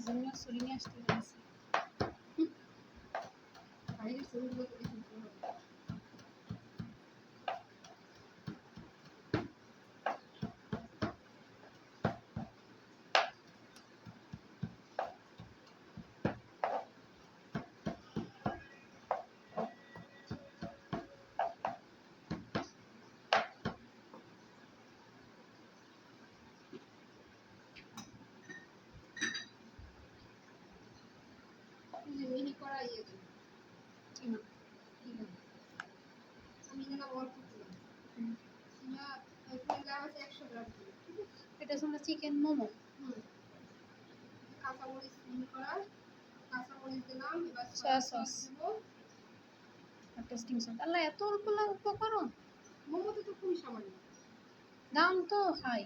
জন্য ছুরি নিয়ে আসতে বলেছি। বাইরের ছবিগুলো তো দেখি ভালো হবে। এই যে মিনি করা ইয়ে দেন। কি না? আমি না অল্প দিলাম। না এখানে দেওয়া আছে 100 গ্রাম করে। ঠিক আছে? এটা হলো চিকেন মোমো। কাঁচামরিচ মিনি করা, কাঁচামরিচ দিলাম, এবার সয়া সয়া সস সস দেব। আর টেস্টিং সল্ট। আল্লাহ এত অল্প উপকরণ, মোমোতে তো খুবই সামান্য। দাম তো হাই।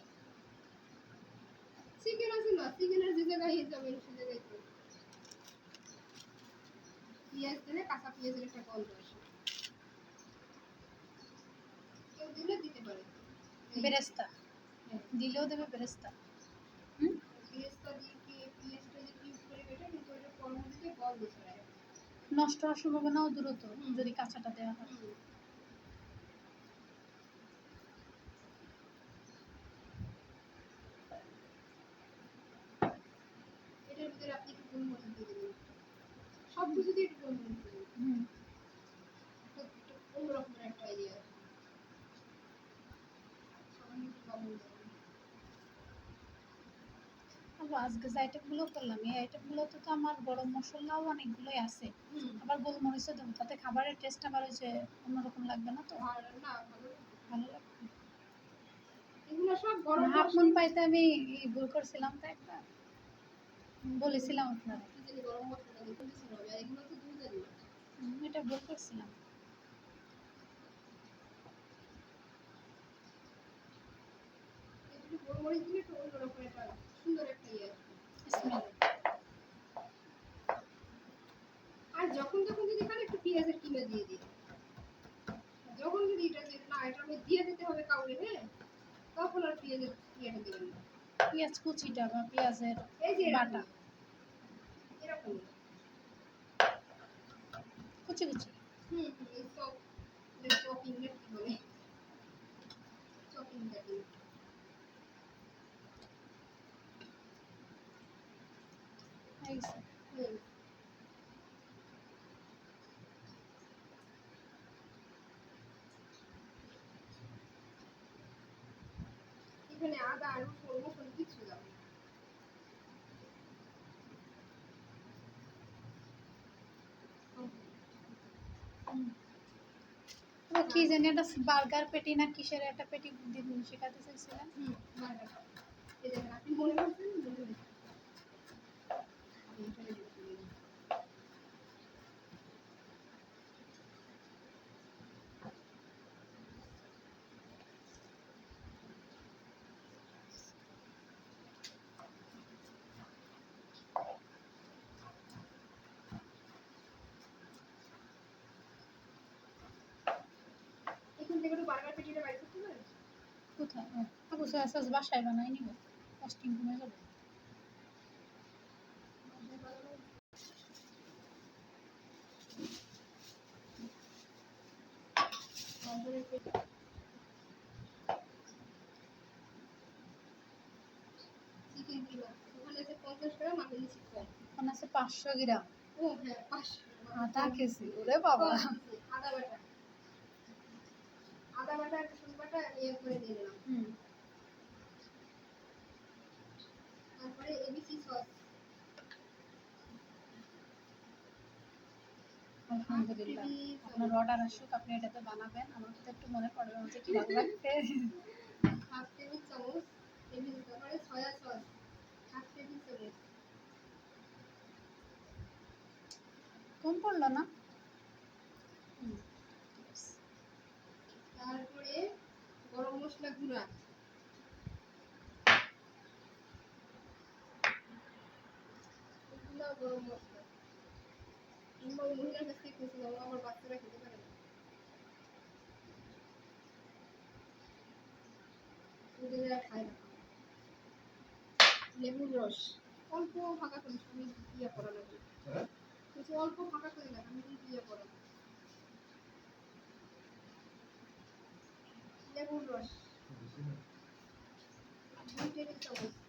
চিকেন আছে না, চিকেনের যে জায়গায় হিসাবে সে জায়গায় তো পেঁয়াজ দিলে কাঁচা পেঁয়াজের একটা গন্ধ আসে। কেউ দিলে দিতে পারে। বেরেস্তা হ্যাঁ, দিলেও দেবে বেরেস্তা। হুম, পেঁয়াজটা দিয়ে পেঁয়াজটা যে কিউব করে কেটে কিন্তু ওটা কর্ম দিতে গন্ধ ছড়ায়। নষ্ট হওয়ার সম্ভাবনাও দ্রুত যদি কাঁচাটা দেওয়া হয়। এটার ভিতরে আপনি একটু গোলমরিচ দিয়ে দেবেন। সব কিছুতে একটু গোলমরিচ দিয়ে দেবেন। হুম, একটু অন্যরকমের একটা আইডিয়া। সামান্য একটু লবণ দেবেন। আজকে যে আইটেমগুলো করলাম এই আইটেমগুলোতে তো আমার গরম মশলাও অনেকগুলোই আছে, হুম, আবার গোলমরিচও দেবো, তাতে খাবারের টেস্ট আবার ওই যে অন্যরকম লাগবে না তো? আর না ভালো লাগবে। ভালো লাগবে। এগুলো সব গরম হাফ মুন মশলা। পাইতে আমি ভুল করছিলাম তো একবার, বলেছিলাম আপনারা। কি জানি গরম মশলা দিয়ে দিয়েছিল হবে। আর এগুলো তো দুধ জানি না। এটা ভুল করছিলাম। একটু গোলমরিচ দিলে একটু অন্যরকম একটা সুন্দর একটা ইয়ে আসবে। স্মেল। আর যখন তখন যদি খান একটু পেঁয়াজের কিমা দিয়ে দিন। যখন যদি এটা যে না এটা আমি দিয়ে দিতে হবে কাউরে, হ্যাঁ, তখন আর পেঁয়াজের ইয়েটা দেবেন না। পেঁয়াজ কুচিটা বা পেঁয়াজের এই যে বাটা এরকমই। কুচি কুচি। এই চপ চপিং না কি বলে, চপিং দেখি। এই যে, এখানে আদা রসুন মসুন কিছু যাবে না। ও কি জানি একটা বার্গার পেটি না কিসের একটা পেটি দিন শেখাতে চাইছিলেন। বার্গার এই দেখেন আপনি মনে করছেন মনে হয়েছে। এখানে দেখতে দিন। এখান থেকে একটু বার্গার পেটিটা বাইর করতে পারেন। কোথায়? আবু সয়া সস বাসায় বানাই নিব, কস্টিং কমে যাবে। চিকেন কিমা ওখানে আছে 50 গ্রাম, আমি নিচ্ছি কম। ওখানে আছে 500 গ্রাম। ও হ্যাঁ 500 আধা কেজি, ওরে বাবা। আদা বাটা, আদা বাটা রসুন বাটা ইয়ে করে দিয়ে দিলাম। তারপরে এবিসি সস। আলহামদুলিল্লাহ, আপনার অর্ডার আসুক, আপনি এটাতে বানাবেন, আমাকে তো একটু মনে পড়বে যে কি ভালো লাগবে। হাফ টেবিল চামচ এবিসি, তারপরে সয়া সস হাফ টেবিল চামচ। কম পড়লো না? তারপরে গরম মশলা গুঁড়া, এগুলো গরম মশলা। আমরা ওই মহিলার কাছ থেকে কিনেছিলাম, আমার বাচ্চারা খেতে পারে না, ওদের খায় না। লেবুর রস, অল্প ফাঁকা করিস, আমি ইয়ে করা লাগবে। হ্যাঁ? কিছু অল্প ফাঁকা করে দেখ, আমি ইয়ে করা। লেবুর রস বেশি না। 2 টেবিল চামচ।